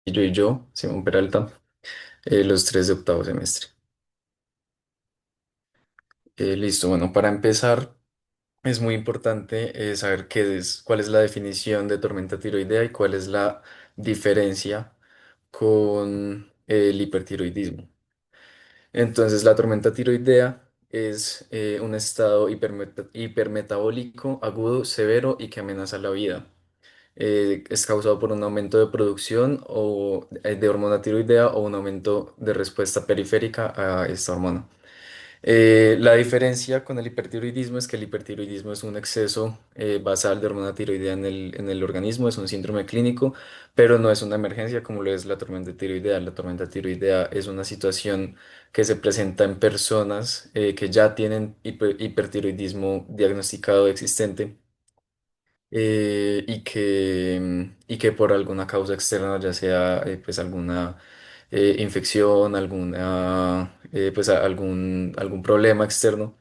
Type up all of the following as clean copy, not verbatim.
Y yo, Simón Peralta, los tres de octavo semestre. Listo, bueno, para empezar es muy importante saber cuál es la definición de tormenta tiroidea y cuál es la diferencia con el hipertiroidismo. Entonces, la tormenta tiroidea es un estado hipermetabólico agudo, severo y que amenaza la vida. Es causado por un aumento de producción de hormona tiroidea o un aumento de respuesta periférica a esta hormona. La diferencia con el hipertiroidismo es que el hipertiroidismo es un exceso basal de hormona tiroidea en el organismo, es un síndrome clínico, pero no es una emergencia como lo es la tormenta tiroidea. La tormenta tiroidea es una situación que se presenta en personas que ya tienen hipertiroidismo diagnosticado existente y que por alguna causa externa, ya sea pues alguna infección, algún problema externo,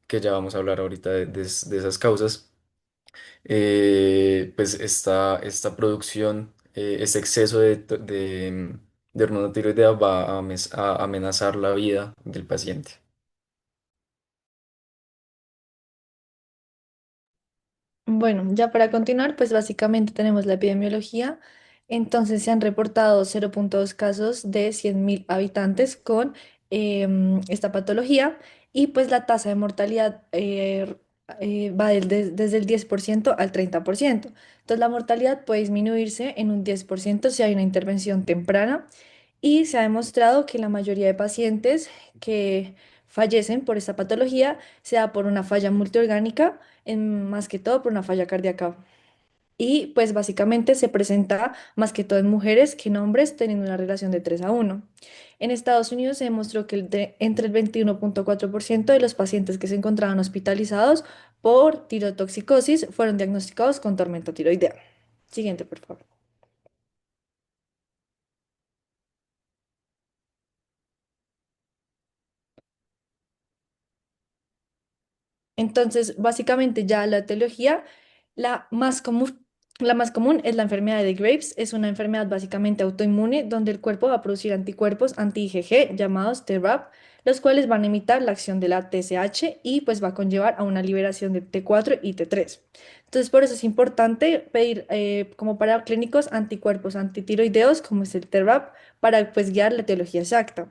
que ya vamos a hablar ahorita de esas causas, pues esta producción, ese exceso de hormona tiroidea va a amenazar la vida del paciente. Bueno, ya para continuar, pues básicamente tenemos la epidemiología. Entonces se han reportado 0,2 casos de 100.000 habitantes con esta patología y pues la tasa de mortalidad va desde el 10% al 30%. Entonces la mortalidad puede disminuirse en un 10% si hay una intervención temprana y se ha demostrado que la mayoría de pacientes que fallecen por esta patología se da por una falla multiorgánica más que todo por una falla cardíaca. Y pues básicamente se presenta más que todo en mujeres que en hombres teniendo una relación de 3:1. En Estados Unidos se demostró que entre el 21,4% de los pacientes que se encontraban hospitalizados por tirotoxicosis fueron diagnosticados con tormenta tiroidea. Siguiente, por favor. Entonces, básicamente ya la etiología, la más común, la más común es la enfermedad de Graves. Es una enfermedad básicamente autoinmune donde el cuerpo va a producir anticuerpos anti-IgG llamados TRAP, los cuales van a imitar la acción de la TSH y pues va a conllevar a una liberación de T4 y T3. Entonces, por eso es importante pedir como para clínicos anticuerpos antitiroideos como es el TRAP para pues guiar la etiología exacta.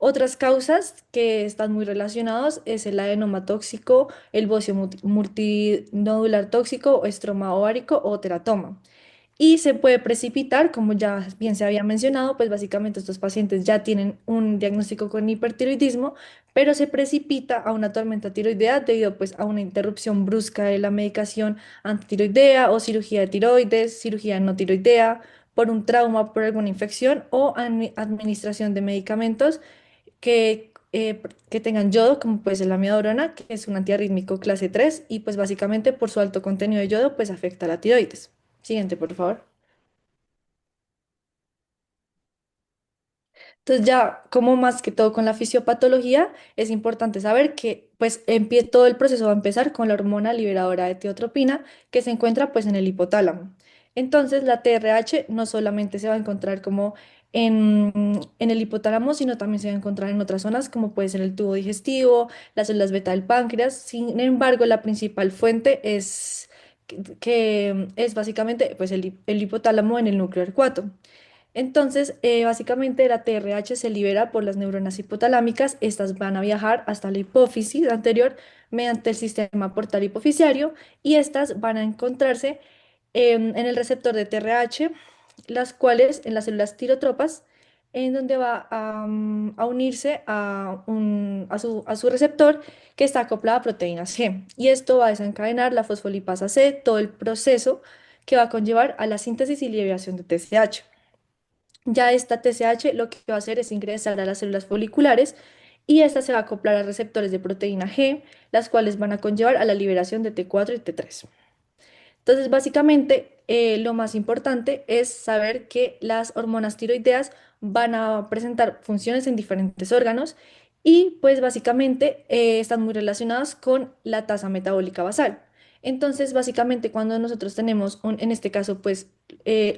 Otras causas que están muy relacionados es el adenoma tóxico, el bocio multinodular tóxico, o estroma ovárico o teratoma. Y se puede precipitar, como ya bien se había mencionado, pues básicamente estos pacientes ya tienen un diagnóstico con hipertiroidismo, pero se precipita a una tormenta tiroidea debido pues a una interrupción brusca de la medicación antitiroidea o cirugía de tiroides, cirugía no tiroidea, por un trauma, por alguna infección o administración de medicamentos que tengan yodo, como puede ser la amiodarona, que es un antiarrítmico clase 3 y pues básicamente por su alto contenido de yodo, pues afecta a la tiroides. Siguiente, por favor. Entonces ya, como más que todo con la fisiopatología, es importante saber que pues todo el proceso va a empezar con la hormona liberadora de tiotropina que se encuentra pues en el hipotálamo. Entonces la TRH no solamente se va a encontrar como en el hipotálamo, sino también se va a encontrar en otras zonas como puede ser el tubo digestivo, las células beta del páncreas. Sin embargo, la principal fuente es que es básicamente pues el hipotálamo en el núcleo arcuato. Entonces, básicamente la TRH se libera por las neuronas hipotalámicas. Estas van a viajar hasta la hipófisis anterior mediante el sistema portal hipofisiario y estas van a encontrarse en el receptor de TRH, las cuales en las células tirotropas, en donde va a unirse a su receptor que está acoplado a proteínas G. Y esto va a desencadenar la fosfolipasa C, todo el proceso que va a conllevar a la síntesis y liberación de TSH. Ya esta TSH lo que va a hacer es ingresar a las células foliculares y esta se va a acoplar a receptores de proteína G, las cuales van a conllevar a la liberación de T4 y T3. Entonces, básicamente, lo más importante es saber que las hormonas tiroideas van a presentar funciones en diferentes órganos y pues básicamente están muy relacionados con la tasa metabólica basal. Entonces, básicamente cuando nosotros tenemos, en este caso, pues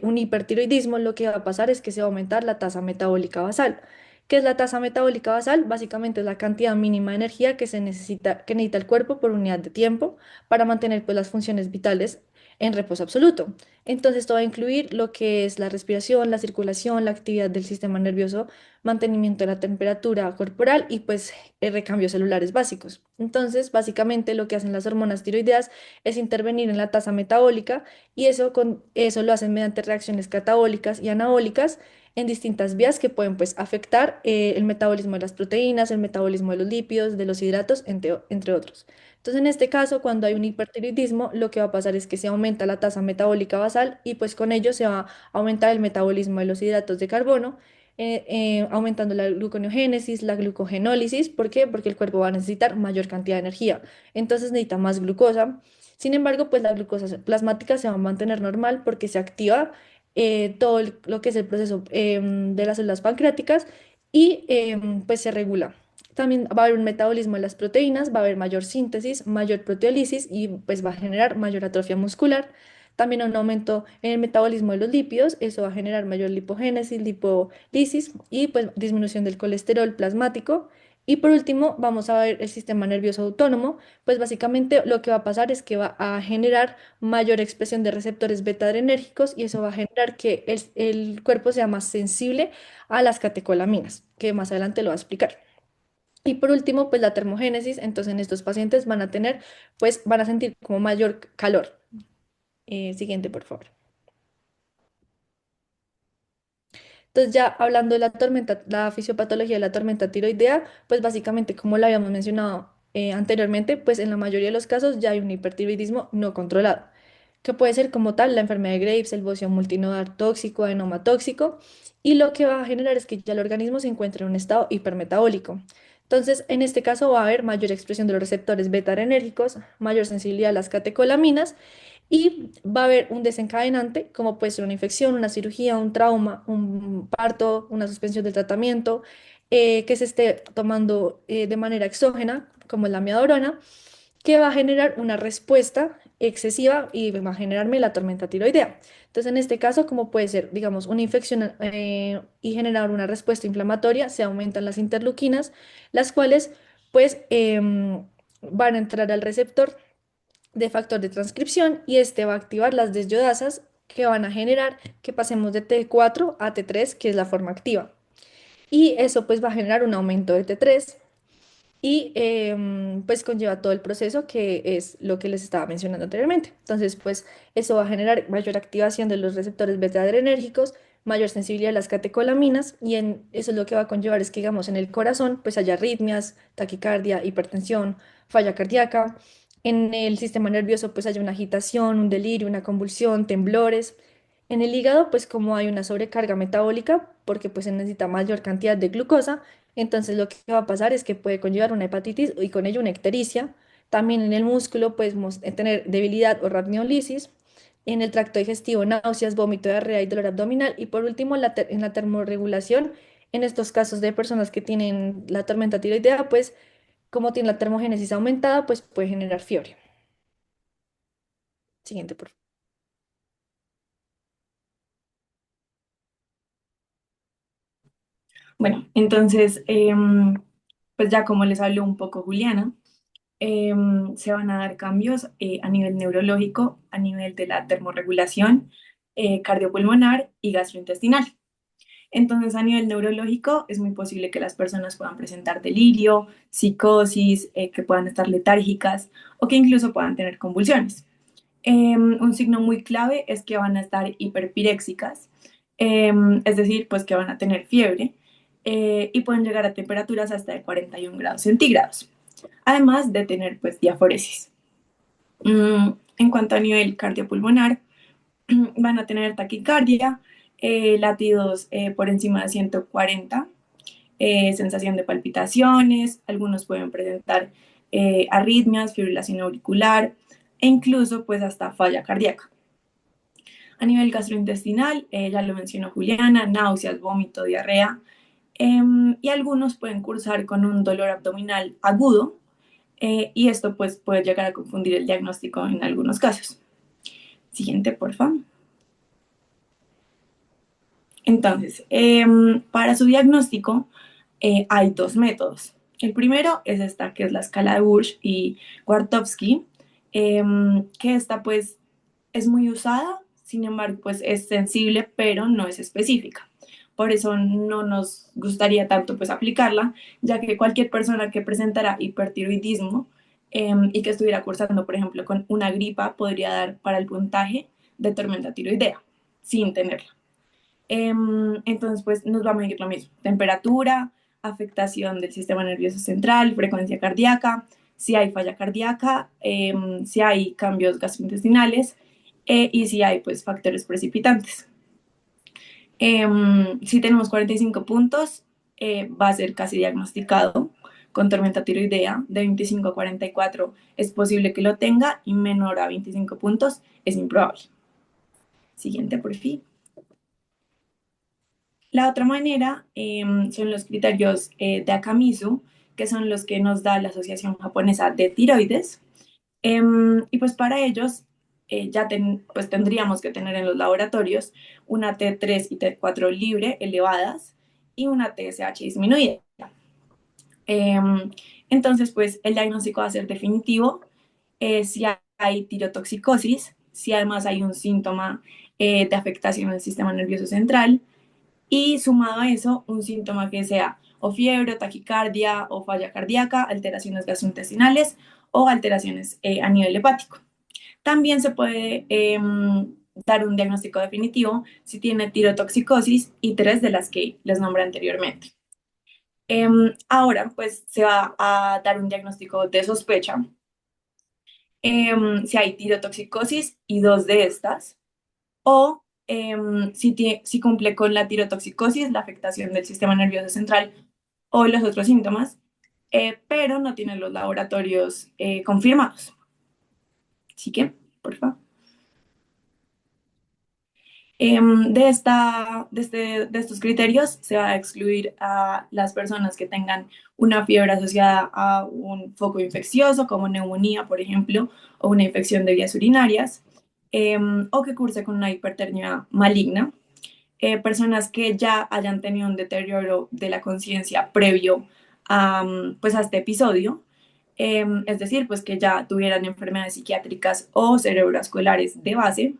un hipertiroidismo, lo que va a pasar es que se va a aumentar la tasa metabólica basal. ¿Qué es la tasa metabólica basal? Básicamente es la cantidad mínima de energía que necesita el cuerpo por unidad de tiempo para mantener pues, las funciones vitales en reposo absoluto. Entonces, esto va a incluir lo que es la respiración, la circulación, la actividad del sistema nervioso, mantenimiento de la temperatura corporal y pues recambios celulares básicos. Entonces, básicamente lo que hacen las hormonas tiroideas es intervenir en la tasa metabólica y eso lo hacen mediante reacciones catabólicas y anabólicas en distintas vías que pueden pues afectar el metabolismo de las proteínas, el metabolismo de los lípidos, de los hidratos, entre otros. Entonces, en este caso, cuando hay un hipertiroidismo, lo que va a pasar es que se aumenta la tasa metabólica basal y pues con ello se va a aumentar el metabolismo de los hidratos de carbono, aumentando la gluconeogénesis, la glucogenólisis. ¿Por qué? Porque el cuerpo va a necesitar mayor cantidad de energía. Entonces necesita más glucosa. Sin embargo, pues la glucosa plasmática se va a mantener normal porque se activa todo lo que es el proceso de las células pancreáticas y pues se regula. También va a haber un metabolismo de las proteínas, va a haber mayor síntesis, mayor proteólisis y pues va a generar mayor atrofia muscular. También un aumento en el metabolismo de los lípidos, eso va a generar mayor lipogénesis, lipólisis y pues disminución del colesterol plasmático. Y por último, vamos a ver el sistema nervioso autónomo, pues básicamente lo que va a pasar es que va a generar mayor expresión de receptores beta adrenérgicos y eso va a generar que el cuerpo sea más sensible a las catecolaminas, que más adelante lo va a explicar. Y por último, pues la termogénesis, entonces en estos pacientes van a tener, pues van a sentir como mayor calor. Siguiente, por favor. Entonces ya hablando de la tormenta, la fisiopatología de la tormenta tiroidea, pues básicamente como lo habíamos mencionado anteriormente, pues en la mayoría de los casos ya hay un hipertiroidismo no controlado, que puede ser como tal la enfermedad de Graves, el bocio multinodular tóxico, adenoma tóxico, y lo que va a generar es que ya el organismo se encuentre en un estado hipermetabólico. Entonces, en este caso va a haber mayor expresión de los receptores beta adrenérgicos, mayor sensibilidad a las catecolaminas y va a haber un desencadenante, como puede ser una infección, una cirugía, un trauma, un parto, una suspensión del tratamiento, que se esté tomando de manera exógena, como es la miadorona, que va a generar una respuesta excesiva y va a generarme la tormenta tiroidea. Entonces, en este caso, como puede ser, digamos, una infección y generar una respuesta inflamatoria, se aumentan las interleuquinas, las cuales, pues, van a entrar al receptor de factor de transcripción y este va a activar las desyodasas que van a generar que pasemos de T4 a T3, que es la forma activa. Y eso pues va a generar un aumento de T3 y pues conlleva todo el proceso que es lo que les estaba mencionando anteriormente. Entonces pues eso va a generar mayor activación de los receptores beta adrenérgicos, mayor sensibilidad a las catecolaminas y eso es lo que va a conllevar es que digamos en el corazón pues haya arritmias, taquicardia, hipertensión, falla cardíaca. En el sistema nervioso pues haya una agitación, un delirio, una convulsión, temblores. En el hígado pues como hay una sobrecarga metabólica porque pues se necesita mayor cantidad de glucosa, entonces lo que va a pasar es que puede conllevar una hepatitis y con ello una ictericia. También en el músculo podemos tener debilidad o rhabdomiolisis. En el tracto digestivo, náuseas, vómito, diarrea y dolor abdominal. Y por último, en la termorregulación, en estos casos de personas que tienen la tormenta tiroidea, pues como tiene la termogénesis aumentada, pues puede generar fiebre. Siguiente, por favor. Bueno, entonces, pues ya como les habló un poco Juliana, se van a dar cambios a nivel neurológico, a nivel de la termorregulación, cardiopulmonar y gastrointestinal. Entonces, a nivel neurológico, es muy posible que las personas puedan presentar delirio, psicosis, que puedan estar letárgicas o que incluso puedan tener convulsiones. Un signo muy clave es que van a estar hiperpiréxicas, es decir, pues que van a tener fiebre y pueden llegar a temperaturas hasta de 41 grados centígrados, además de tener pues diaforesis. En cuanto a nivel cardiopulmonar, van a tener taquicardia, latidos por encima de 140, sensación de palpitaciones, algunos pueden presentar arritmias, fibrilación auricular e incluso pues hasta falla cardíaca. A nivel gastrointestinal, ya lo mencionó Juliana, náuseas, vómito, diarrea Y algunos pueden cursar con un dolor abdominal agudo y esto pues puede llegar a confundir el diagnóstico en algunos casos. Siguiente, por favor. Entonces, para su diagnóstico hay dos métodos. El primero es esta, que es la escala de Bush y Wartowski, que esta pues es muy usada, sin embargo pues es sensible, pero no es específica. Por eso no nos gustaría tanto pues aplicarla, ya que cualquier persona que presentara hipertiroidismo y que estuviera cursando, por ejemplo, con una gripa, podría dar para el puntaje de tormenta tiroidea, sin tenerla. Entonces, pues nos va a medir lo mismo: temperatura, afectación del sistema nervioso central, frecuencia cardíaca, si hay falla cardíaca, si hay cambios gastrointestinales y si hay pues factores precipitantes. Si tenemos 45 puntos, va a ser casi diagnosticado con tormenta tiroidea. De 25 a 44 es posible que lo tenga y menor a 25 puntos es improbable. Siguiente, por fin. La otra manera son los criterios de Akamisu, que son los que nos da la Asociación Japonesa de Tiroides. Y pues para ellos pues tendríamos que tener en los laboratorios una T3 y T4 libre elevadas y una TSH disminuida. Em, entonces, pues el diagnóstico va a ser definitivo si hay tirotoxicosis, si además hay un síntoma de afectación del sistema nervioso central y sumado a eso, un síntoma que sea o fiebre, o taquicardia, o falla cardíaca, alteraciones gastrointestinales o alteraciones a nivel hepático. También se puede dar un diagnóstico definitivo si tiene tirotoxicosis y tres de las que les nombré anteriormente. Ahora, pues se va a dar un diagnóstico de sospecha si hay tirotoxicosis y dos de estas, o si cumple con la tirotoxicosis, la afectación del sistema nervioso central o los otros síntomas, pero no tiene los laboratorios confirmados. Así que, por favor. De estos criterios se va a excluir a las personas que tengan una fiebre asociada a un foco infeccioso, como neumonía, por ejemplo, o una infección de vías urinarias, o que curse con una hipertermia maligna, personas que ya hayan tenido un deterioro de la conciencia previo pues a este episodio, es decir, pues que ya tuvieran enfermedades psiquiátricas o cerebrovasculares de base,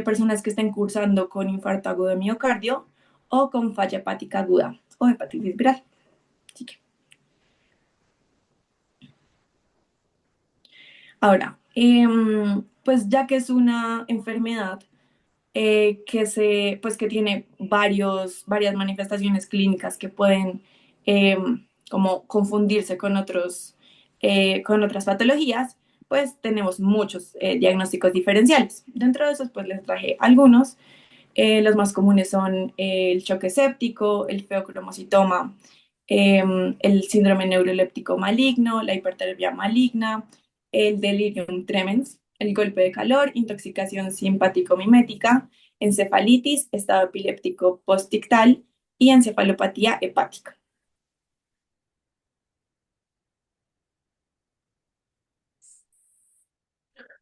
personas que estén cursando con infarto agudo de miocardio o con falla hepática aguda o hepatitis viral. Así que, ahora, pues ya que es una enfermedad pues que tiene varias manifestaciones clínicas que pueden como confundirse con otras patologías, pues tenemos muchos diagnósticos diferenciales. Dentro de esos, pues les traje algunos. Los más comunes son el choque séptico, el feocromocitoma, el síndrome neuroléptico maligno, la hipertermia maligna, el delirium tremens, el golpe de calor, intoxicación simpático-mimética, encefalitis, estado epiléptico postictal y encefalopatía hepática.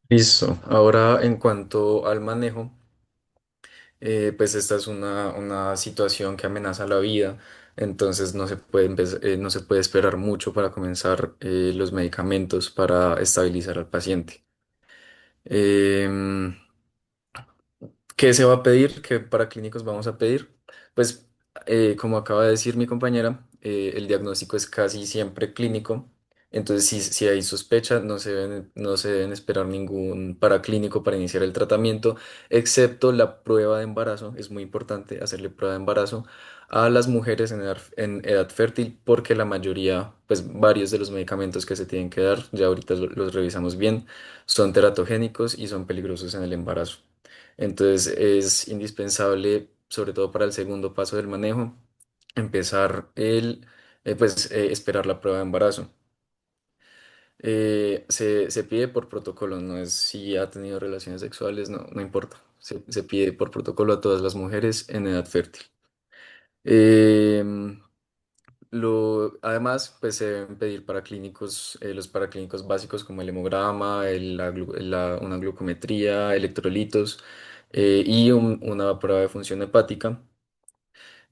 Listo. Ahora, en cuanto al manejo, pues esta es una situación que amenaza la vida, entonces no se puede esperar mucho para comenzar los medicamentos para estabilizar al paciente. Em, ¿Qué se va a pedir? ¿Qué paraclínicos vamos a pedir? Pues, como acaba de decir mi compañera, el diagnóstico es casi siempre clínico. Entonces, si hay sospecha, no se deben esperar ningún paraclínico para iniciar el tratamiento, excepto la prueba de embarazo. Es muy importante hacerle prueba de embarazo a las mujeres en edad fértil, porque la mayoría, pues varios de los medicamentos que se tienen que dar, ya ahorita los revisamos bien, son teratogénicos y son peligrosos en el embarazo. Entonces es indispensable, sobre todo para el segundo paso del manejo, empezar esperar la prueba de embarazo. Se pide por protocolo, no es si ha tenido relaciones sexuales, no importa. Se pide por protocolo a todas las mujeres en edad fértil. Em, Además, pues se deben pedir paraclínicos, los paraclínicos básicos como el hemograma, una glucometría, electrolitos y una prueba de función hepática.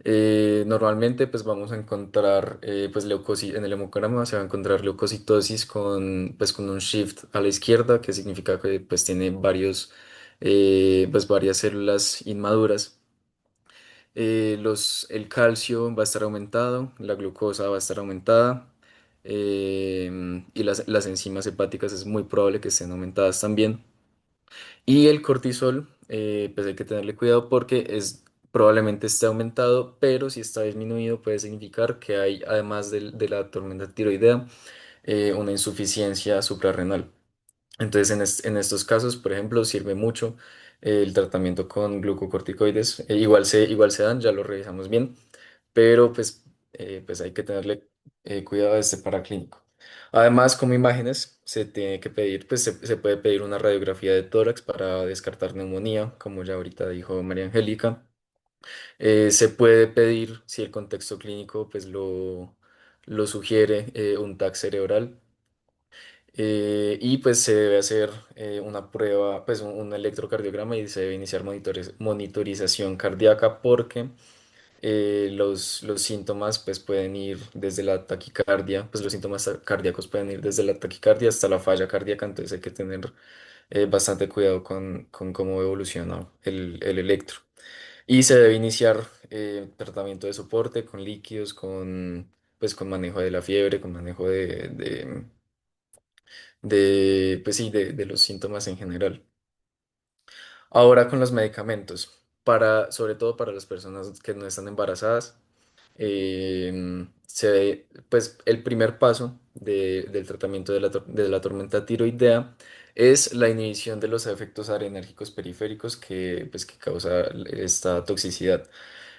Normalmente pues vamos a encontrar pues en el hemograma se va a encontrar leucocitosis con un shift a la izquierda que significa que pues tiene pues varias células inmaduras. El calcio va a estar aumentado, la glucosa va a estar aumentada y las enzimas hepáticas es muy probable que estén aumentadas también. Y el cortisol, pues hay que tenerle cuidado porque probablemente esté aumentado, pero si está disminuido puede significar que hay, además de la tormenta tiroidea, una insuficiencia suprarrenal. Entonces, en estos casos, por ejemplo, sirve mucho el tratamiento con glucocorticoides. Igual se dan, ya lo revisamos bien, pero pues hay que tenerle cuidado a este paraclínico. Además, como imágenes, se tiene que pedir, se puede pedir una radiografía de tórax para descartar neumonía, como ya ahorita dijo María Angélica. Se puede pedir, si el contexto clínico lo sugiere, un TAC cerebral. Y pues se debe hacer una prueba, pues un electrocardiograma y se debe iniciar monitorización cardíaca porque los síntomas pues pueden ir desde la taquicardia, pues los síntomas cardíacos pueden ir desde la taquicardia hasta la falla cardíaca, entonces hay que tener bastante cuidado con cómo evoluciona el electro. Y se debe iniciar tratamiento de soporte con líquidos, con manejo de la fiebre, con manejo pues sí, de los síntomas en general. Ahora con los medicamentos, sobre todo para las personas que no están embarazadas, pues el primer paso del tratamiento de la tormenta tiroidea es la inhibición de los efectos adrenérgicos periféricos que causa esta toxicidad.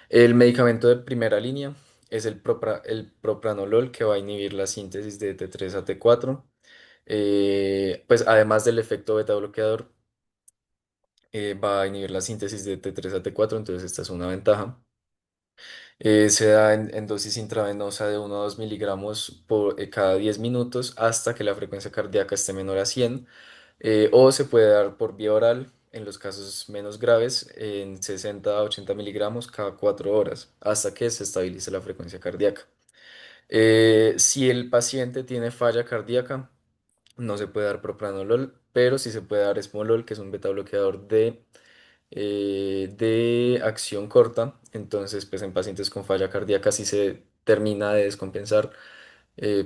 El medicamento de primera línea es el propranolol que va a inhibir la síntesis de T3 a T4. Pues además del efecto beta bloqueador, va a inhibir la síntesis de T3 a T4, entonces esta es una ventaja. Se da en dosis intravenosa de 1 a 2 miligramos cada 10 minutos hasta que la frecuencia cardíaca esté menor a 100, o se puede dar por vía oral en los casos menos graves en 60 a 80 miligramos cada 4 horas hasta que se estabilice la frecuencia cardíaca. Si el paciente tiene falla cardíaca, no se puede dar propranolol, pero sí se puede dar esmolol, que es un beta bloqueador de acción corta. Entonces, pues en pacientes con falla cardíaca, si se termina de descompensar,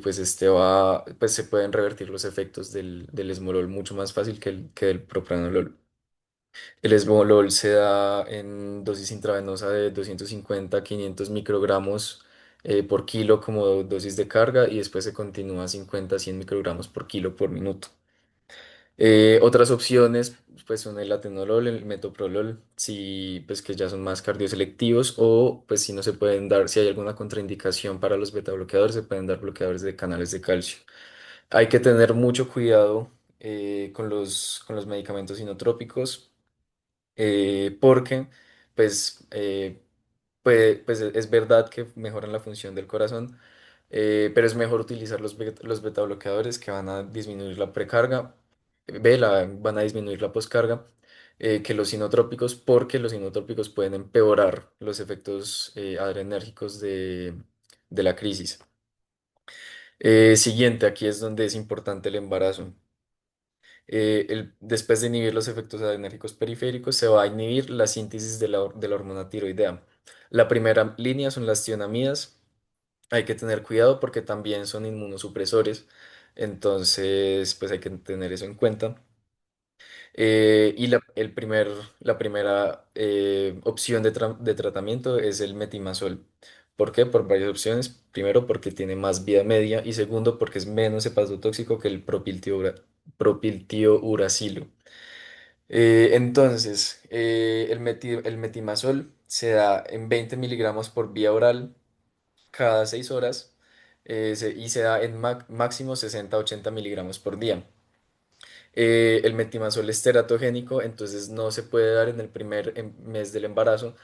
pues se pueden revertir los efectos del esmolol mucho más fácil que del propranolol. El esmolol se da en dosis intravenosa de 250 a 500 microgramos por kilo como dosis de carga y después se continúa a 50 a 100 microgramos por kilo por minuto. Otras opciones pues son el atenolol, el metoprolol, si pues que ya son más cardioselectivos o pues si no se pueden dar, si hay alguna contraindicación para los beta bloqueadores, se pueden dar bloqueadores de canales de calcio. Hay que tener mucho cuidado con los medicamentos inotrópicos porque pues, pues es verdad que mejoran la función del corazón, pero es mejor utilizar los beta bloqueadores que van a disminuir la precarga, van a disminuir la poscarga, que los inotrópicos, porque los inotrópicos pueden empeorar los efectos adrenérgicos de la crisis. Siguiente, aquí es donde es importante el embarazo. Después de inhibir los efectos adrenérgicos periféricos, se va a inhibir la síntesis de la hormona tiroidea. La primera línea son las tionamidas. Hay que tener cuidado porque también son inmunosupresores, entonces pues hay que tener eso en cuenta. La primera opción de tratamiento es el metimazol. ¿Por qué? Por varias opciones. Primero, porque tiene más vida media y segundo, porque es menos hepatotóxico que el propiltiouracilo. Entonces, el metimazol se da en 20 miligramos por vía oral cada 6 horas y se da en máximo 60 a 80 miligramos por día. El metimazol es teratogénico, entonces no se puede dar en el primer mes del embarazo,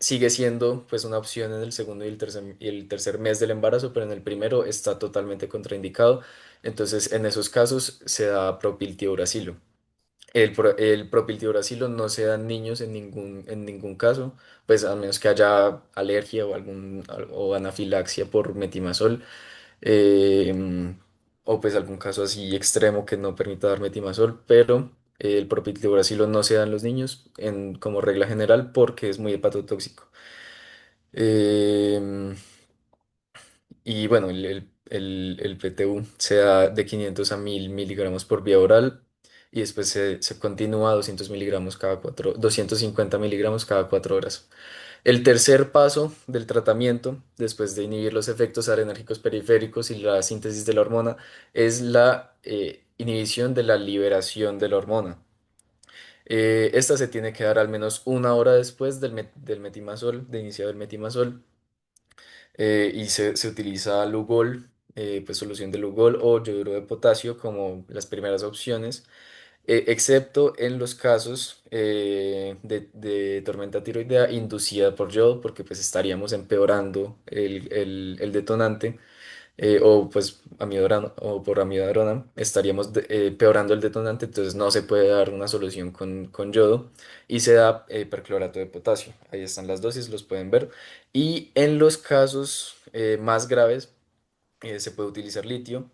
sigue siendo pues una opción en el segundo y el tercer mes del embarazo, pero en el primero está totalmente contraindicado. Entonces, en esos casos se da propiltiuracilo. El propiltiuracilo no se da en niños en ningún caso, pues a menos que haya alergia o o anafilaxia por metimazol, eh, o pues algún caso así extremo que no permita dar metimazol, pero el propiltiuracilo no se da en los niños como regla general porque es muy hepatotóxico. Em, y bueno, el PTU se da de 500 a 1000 miligramos por vía oral y después se continúa a 200 miligramos cada 250 miligramos cada 4 horas. El tercer paso del tratamiento, después de inhibir los efectos adrenérgicos periféricos y la síntesis de la hormona, es la inhibición de la liberación de la hormona. Esta se tiene que dar al menos 1 hora después del metimazol, de iniciado el metimazol, y se utiliza Lugol, pues solución de Lugol o yoduro de potasio como las primeras opciones, excepto en los casos de tormenta tiroidea inducida por yodo, porque pues estaríamos empeorando el detonante, o pues o por amiodarona estaríamos empeorando el detonante, entonces no se puede dar una solución con yodo y se da perclorato de potasio. Ahí están las dosis, los pueden ver. Y en los casos más graves se puede utilizar litio,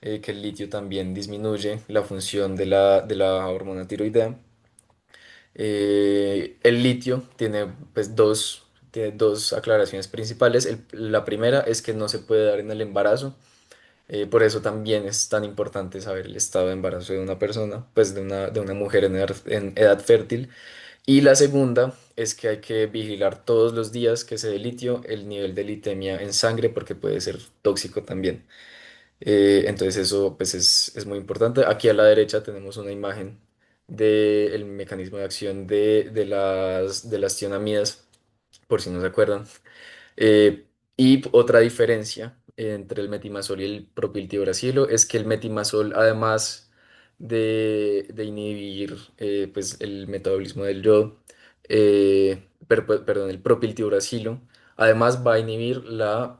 que el litio también disminuye la función de la hormona tiroidea. El litio tiene pues tiene dos aclaraciones principales. La primera es que no se puede dar en el embarazo. Por eso también es tan importante saber el estado de embarazo de una persona, pues de una mujer en edad fértil. Y la segunda es que hay que vigilar todos los días que se dé litio el nivel de litemia en sangre porque puede ser tóxico también. Entonces eso pues es muy importante. Aquí a la derecha tenemos una imagen del mecanismo de acción de las tionamidas, por si no se acuerdan. Eh, y otra diferencia entre el metimazol y el propiltiuracilo es que el metimazol, además de inhibir pues el metabolismo del yodo, perdón, el propiltiuracilo, además va a inhibir la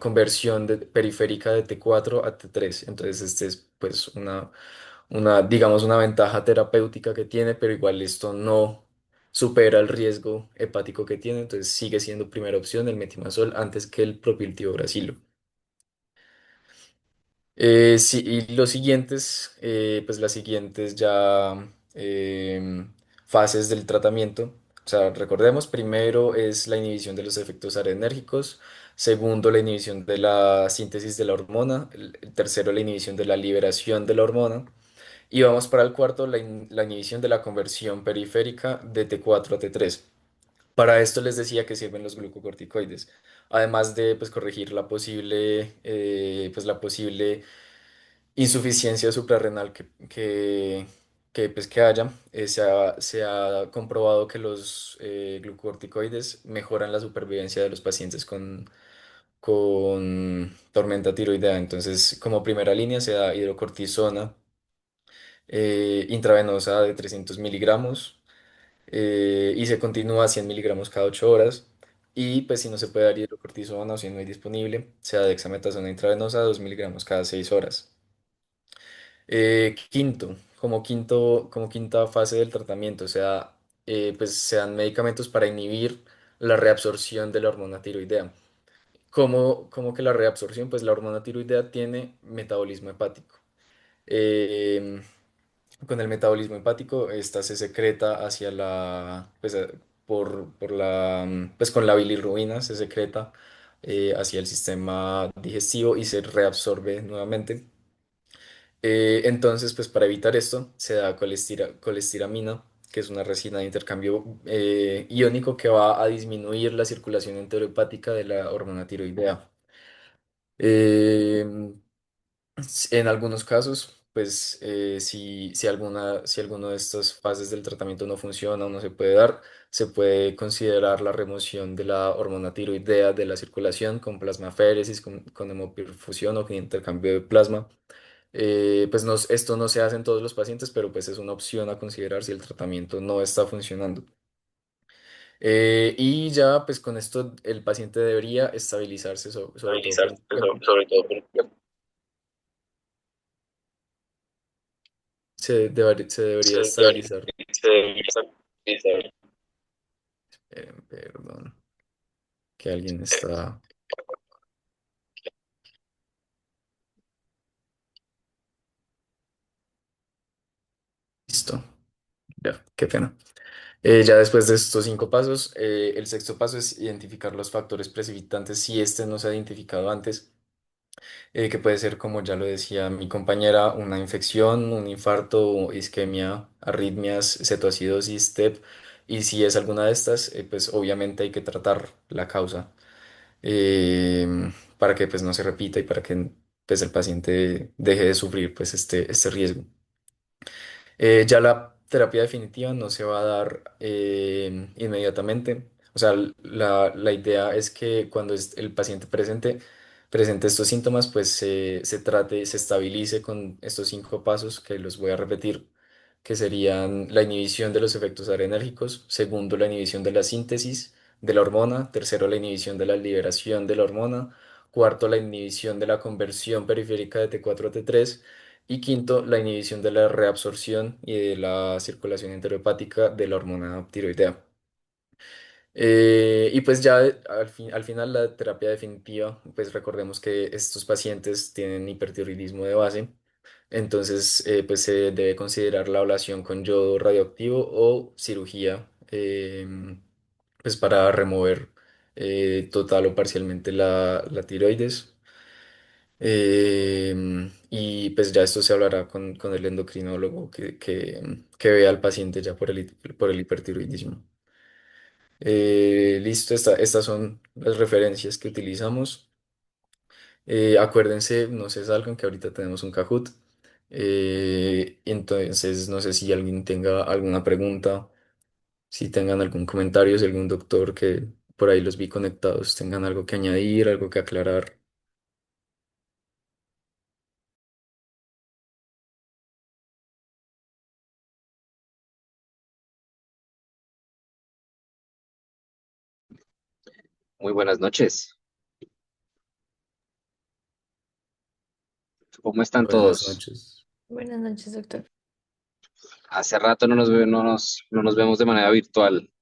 conversión periférica de T4 a T3. Entonces, este es pues digamos, una ventaja terapéutica que tiene, pero igual esto no supera el riesgo hepático que tiene, entonces sigue siendo primera opción el metimazol antes que el propiltiobracilo. Sí, y los siguientes, pues las siguientes ya fases del tratamiento, o sea, recordemos, primero es la inhibición de los efectos adrenérgicos, segundo la inhibición de la síntesis de la hormona, el tercero la inhibición de la liberación de la hormona, y vamos para el cuarto, la inhibición de la conversión periférica de T4 a T3. Para esto les decía que sirven los glucocorticoides, además de pues, corregir la posible insuficiencia suprarrenal que haya. Se ha comprobado que los glucocorticoides mejoran la supervivencia de los pacientes con tormenta tiroidea. Entonces, como primera línea se da hidrocortisona intravenosa de 300 miligramos, y se continúa a 100 miligramos cada 8 horas. Y pues si no se puede dar hidrocortisona o si no hay disponible, se da dexametasona intravenosa 2 miligramos cada 6 horas. Quinto, como quinta fase del tratamiento, o sea, pues se dan medicamentos para inhibir la reabsorción de la hormona tiroidea. ¿Cómo que la reabsorción? Pues la hormona tiroidea tiene metabolismo hepático. Em, con el metabolismo hepático, esta se secreta hacia pues con la bilirrubina se secreta hacia el sistema digestivo y se reabsorbe nuevamente. Entonces, pues para evitar esto, se da colestiramina, que es una resina de intercambio iónico que va a disminuir la circulación enterohepática de la hormona tiroidea. Em, en algunos casos, pues si alguna de estas fases del tratamiento no funciona o no se puede dar, se puede considerar la remoción de la hormona tiroidea de la circulación con plasmaféresis, con hemoperfusión o con intercambio de plasma. Pues esto no se hace en todos los pacientes, pero pues es una opción a considerar si el tratamiento no está funcionando. Y ya pues con esto el paciente debería estabilizarse sobre todo por Estabilizarse un tiempo. sobre todo por el tiempo. Se debería Se debería, estabilizar. se debería estabilizar. Perdón, que alguien está... Listo. Ya, qué pena. Ya después de estos 5 pasos, el sexto paso es identificar los factores precipitantes si este no se ha identificado antes, que puede ser, como ya lo decía mi compañera, una infección, un infarto, isquemia, arritmias, cetoacidosis, TEP, y si es alguna de estas, pues obviamente hay que tratar la causa para que pues no se repita y para que pues el paciente deje de sufrir pues este riesgo. Ya la terapia definitiva no se va a dar inmediatamente. O sea, la idea es que cuando el paciente presente estos síntomas, pues se trate, se estabilice con estos 5 pasos que los voy a repetir, que serían la inhibición de los efectos adrenérgicos, segundo, la inhibición de la síntesis de la hormona, tercero, la inhibición de la liberación de la hormona, cuarto, la inhibición de la conversión periférica de T4 a T3, y quinto, la inhibición de la reabsorción y de la circulación enterohepática de la hormona tiroidea. Y pues ya al final la terapia definitiva, pues recordemos que estos pacientes tienen hipertiroidismo de base, entonces pues se debe considerar la ablación con yodo radioactivo o cirugía pues para remover total o parcialmente la tiroides. Y pues ya esto se hablará con el endocrinólogo que vea al paciente ya por el hipertiroidismo. Listo, estas son las referencias que utilizamos. Acuérdense, no se salgan que ahorita tenemos un Kahoot. Entonces, no sé si alguien tenga alguna pregunta, si tengan algún comentario, si algún doctor que por ahí los vi conectados tengan algo que añadir, algo que aclarar. Muy buenas noches. ¿Cómo están Buenas todos? noches. Buenas noches, doctor. Hace rato no nos vemos de manera virtual.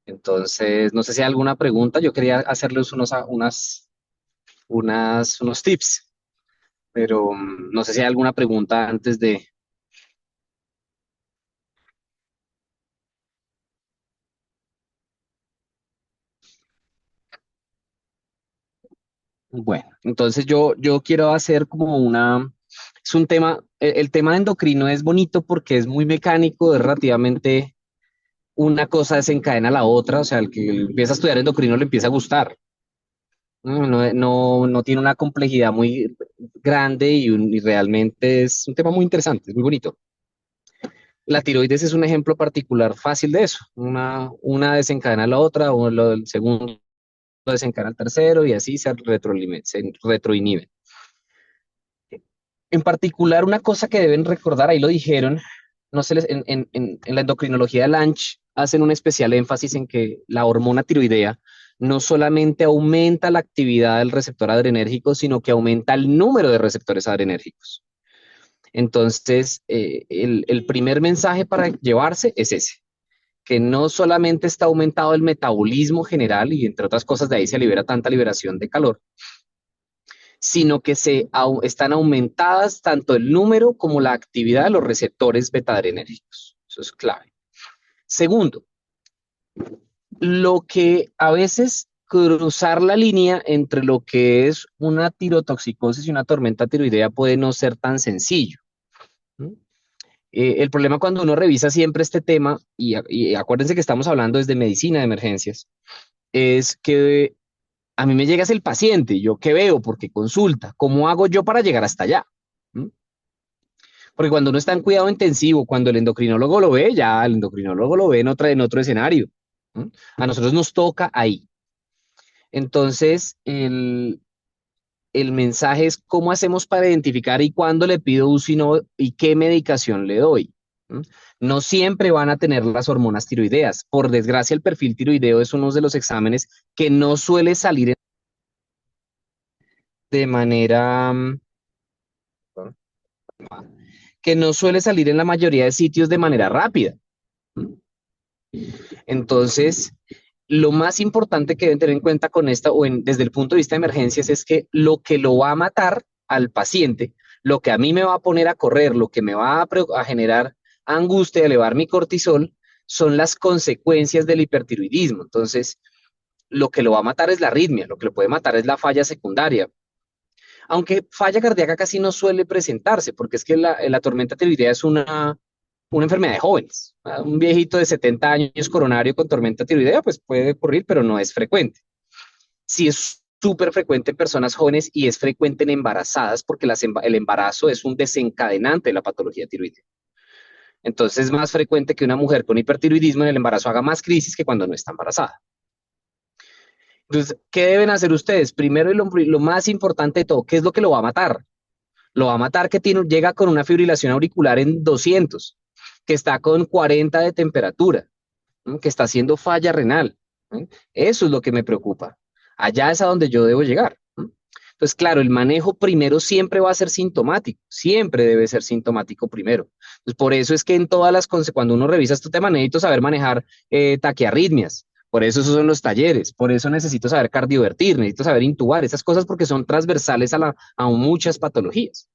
Entonces, no sé si hay alguna pregunta. Yo quería hacerles unos tips, pero no sé si hay alguna pregunta antes de... Bueno, entonces yo quiero hacer como una... Es un tema, el tema endocrino es bonito porque es muy mecánico, es relativamente una cosa desencadena la otra, o sea, el que empieza a estudiar endocrino le empieza a gustar. No tiene una complejidad muy grande y realmente es un tema muy interesante, es muy bonito. La tiroides es un ejemplo particular fácil de eso. Una desencadena la otra, o el segundo desencadena el tercero y así se retroinhiben. En particular, una cosa que deben recordar, ahí lo dijeron, no se les, en la endocrinología de Lange hacen un especial énfasis en que la hormona tiroidea no solamente aumenta la actividad del receptor adrenérgico, sino que aumenta el número de receptores adrenérgicos. Entonces, el primer mensaje para llevarse es ese, que no solamente está aumentado el metabolismo general y entre otras cosas de ahí se libera tanta liberación de calor, sino que están aumentadas tanto el número como la actividad de los receptores beta-adrenérgicos. Eso es clave. Segundo, lo que a veces cruzar la línea entre lo que es una tirotoxicosis y una tormenta tiroidea puede no ser tan sencillo. ¿No? El problema cuando uno revisa siempre este tema, y acuérdense que estamos hablando desde medicina de emergencias, es que a mí me llega el paciente, yo qué veo, porque consulta, ¿cómo hago yo para llegar hasta allá? ¿Mm? Porque cuando uno está en cuidado intensivo, cuando el endocrinólogo lo ve, ya el endocrinólogo lo ve en otro escenario. ¿No? A nosotros nos toca ahí. Entonces, el mensaje es cómo hacemos para identificar y cuándo le pido UCI no, y qué medicación le doy. ¿m? No siempre van a tener las hormonas tiroideas. Por desgracia, el perfil tiroideo es uno de los exámenes que no suele salir de manera, que no suele salir en la mayoría de sitios de manera rápida. ¿M? Entonces, lo más importante que deben tener en cuenta con esta, desde el punto de vista de emergencias, es que lo que lo va a matar al paciente, lo que a mí me va a poner a correr, lo que me va a generar angustia, elevar mi cortisol, son las consecuencias del hipertiroidismo. Entonces, lo que lo va a matar es la arritmia, lo que lo puede matar es la falla secundaria. Aunque falla cardíaca casi no suele presentarse, porque es que la tormenta tiroidea es una enfermedad de jóvenes. Un viejito de 70 años coronario con tormenta tiroidea, pues puede ocurrir, pero no es frecuente. Sí es súper frecuente en personas jóvenes y es frecuente en embarazadas, porque el embarazo es un desencadenante de la patología tiroidea. Entonces es más frecuente que una mujer con hipertiroidismo en el embarazo haga más crisis que cuando no está embarazada. Entonces, ¿qué deben hacer ustedes? Primero y lo más importante de todo, ¿qué es lo que lo va a matar? Lo va a matar que llega con una fibrilación auricular en 200, que está con 40 de temperatura, ¿no? Que está haciendo falla renal, ¿no? Eso es lo que me preocupa. Allá es a donde yo debo llegar, ¿no? Entonces, claro, el manejo primero siempre va a ser sintomático, siempre debe ser sintomático primero. Entonces, por eso es que en todas cuando uno revisa este tema, necesito saber manejar taquiarritmias. Por eso esos son los talleres, por eso necesito saber cardiovertir, necesito saber intubar, esas cosas porque son transversales a muchas patologías.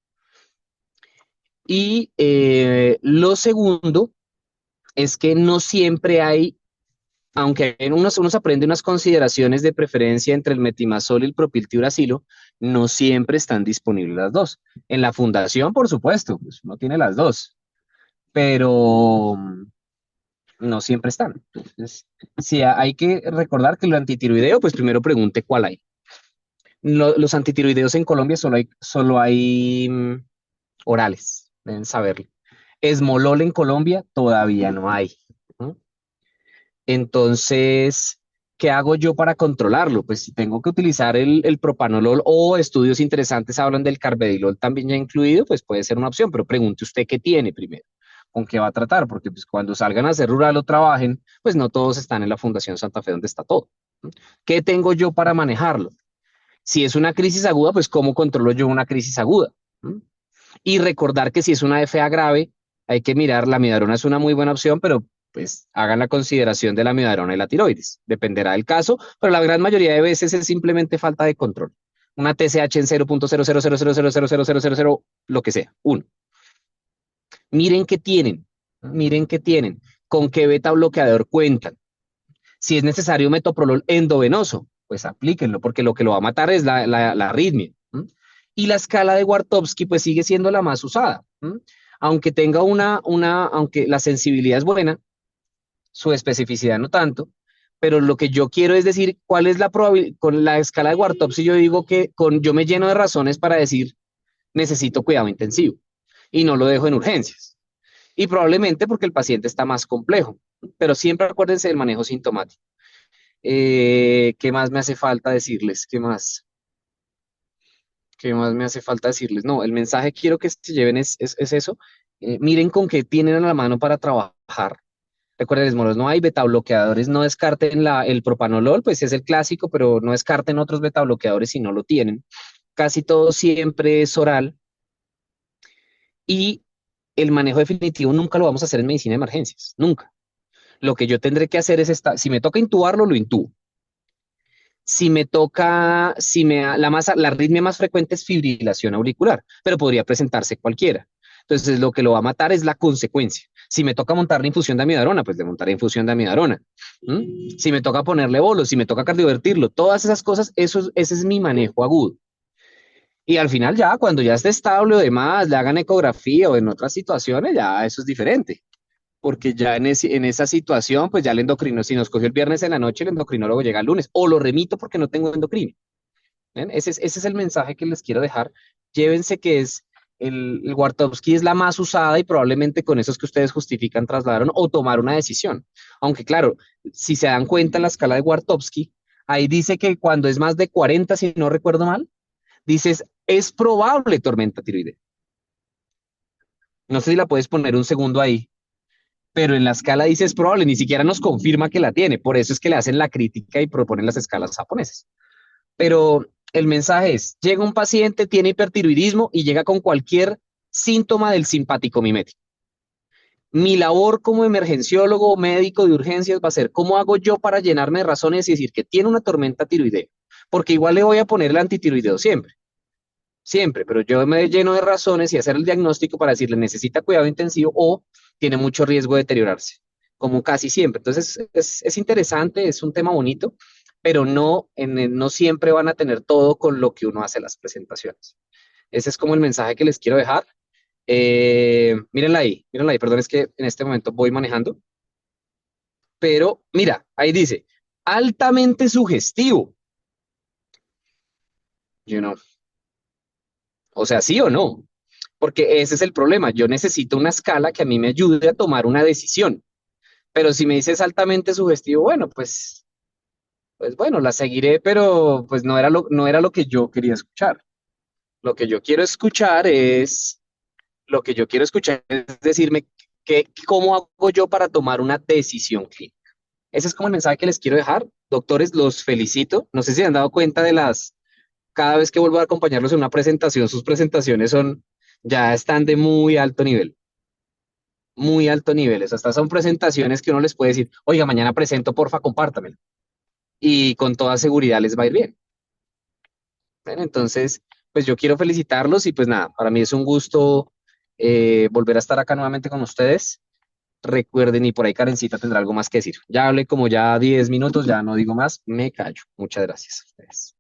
Y lo segundo es que no siempre hay, aunque uno aprende unas consideraciones de preferencia entre el metimazol y el propiltiuracilo, no siempre están disponibles las dos. En la fundación, por supuesto, pues uno tiene las dos, pero no siempre están. Entonces, sí, hay que recordar que el antitiroideo, pues primero pregunte cuál hay. Los antitiroideos en Colombia solo hay orales, deben saberlo. Esmolol en Colombia todavía no hay, ¿no? Entonces, ¿qué hago yo para controlarlo? Pues si tengo que utilizar el propanolol o estudios interesantes hablan del carvedilol también ya incluido, pues puede ser una opción, pero pregunte usted qué tiene primero, con qué va a tratar, porque pues cuando salgan a hacer rural o trabajen, pues no todos están en la Fundación Santa Fe donde está todo, ¿no? ¿Qué tengo yo para manejarlo? Si es una crisis aguda, pues ¿cómo controlo yo una crisis aguda? ¿Mm? Y recordar que si es una FA grave, hay que mirar, la amiodarona es una muy buena opción, pero pues hagan la consideración de la amiodarona y la tiroides. Dependerá del caso, pero la gran mayoría de veces es simplemente falta de control. Una TSH en 0.0000000000, lo que sea, uno. Miren qué tienen, con qué beta bloqueador cuentan. Si es necesario metoprolol endovenoso, pues aplíquenlo, porque lo que lo va a matar es la arritmia. ¿M? Y la escala de Wartowski, pues sigue siendo la más usada. ¿M? Aunque tenga aunque la sensibilidad es buena, su especificidad no tanto, pero lo que yo quiero es decir, cuál es la probabilidad, con la escala de Wartowski yo digo que yo me lleno de razones para decir, necesito cuidado intensivo, y no lo dejo en urgencias. Y probablemente porque el paciente está más complejo, pero siempre acuérdense del manejo sintomático. ¿Qué más me hace falta decirles? ¿Qué más? ¿Qué más me hace falta decirles? No, el mensaje que quiero que se lleven es eso. Miren con qué tienen a la mano para trabajar. Recuerden, moros, no hay betabloqueadores, no descarten el propanolol, pues es el clásico, pero no descarten otros betabloqueadores si no lo tienen. Casi todo siempre es oral. Y el manejo definitivo nunca lo vamos a hacer en medicina de emergencias, nunca. Lo que yo tendré que hacer es, si me toca intubarlo, lo intubo. Si me toca, la arritmia más frecuente es fibrilación auricular, pero podría presentarse cualquiera. Entonces, lo que lo va a matar es la consecuencia. Si me toca montar la infusión de amidarona, pues le montaré infusión de amidarona. Si me toca ponerle bolos, si me toca cardiovertirlo, todas esas cosas, ese es mi manejo agudo. Y al final ya, cuando ya esté estable o demás, le hagan ecografía o en otras situaciones, ya eso es diferente. Porque ya en esa situación, pues ya el endocrino, si nos cogió el viernes en la noche, el endocrinólogo llega el lunes, o lo remito porque no tengo endocrino. ¿Ven? Ese es el mensaje que les quiero dejar. Llévense que el Wartowski es la más usada y probablemente con eso es que ustedes justifican trasladar o tomar una decisión. Aunque claro, si se dan cuenta en la escala de Wartowski, ahí dice que cuando es más de 40, si no recuerdo mal, dices, es probable tormenta tiroidea. No sé si la puedes poner un segundo ahí. pero en la escala dice es probable, ni siquiera nos confirma que la tiene. Por eso es que le hacen la crítica y proponen las escalas japonesas. Pero el mensaje es, llega un paciente, tiene hipertiroidismo y llega con cualquier síntoma del simpático mimético. Mi labor como emergenciólogo o médico de urgencias va a ser, ¿cómo hago yo para llenarme de razones y decir que tiene una tormenta tiroidea? Porque igual le voy a poner el antitiroideo siempre, siempre, pero yo me lleno de razones y hacer el diagnóstico para decirle necesita cuidado intensivo o tiene mucho riesgo de deteriorarse, como casi siempre. Entonces es interesante, es un tema bonito, pero no siempre van a tener todo con lo que uno hace las presentaciones. Ese es como el mensaje que les quiero dejar. Mírenla ahí, perdón, es que en este momento voy manejando, pero mira, ahí dice, altamente sugestivo, you know, o sea, sí o no, porque ese es el problema, yo necesito una escala que a mí me ayude a tomar una decisión, pero si me dices altamente sugestivo, bueno, pues bueno, la seguiré, pero pues no era lo que yo quería escuchar. Lo que yo quiero escuchar es, lo que yo quiero escuchar es decirme cómo hago yo para tomar una decisión clínica. Ese es como el mensaje que les quiero dejar. Doctores, los felicito. No sé si se han dado cuenta cada vez que vuelvo a acompañarlos en una presentación, sus presentaciones ya están de muy alto nivel, muy alto nivel. O sea, estas son presentaciones que uno les puede decir, oiga, mañana presento, porfa, compártamelo. Y con toda seguridad les va a ir bien. Bueno, entonces, pues yo quiero felicitarlos y pues nada, para mí es un gusto volver a estar acá nuevamente con ustedes. Recuerden, y por ahí Karencita tendrá algo más que decir. Ya hablé como ya 10 minutos, ya no digo más, me callo. Muchas gracias a ustedes.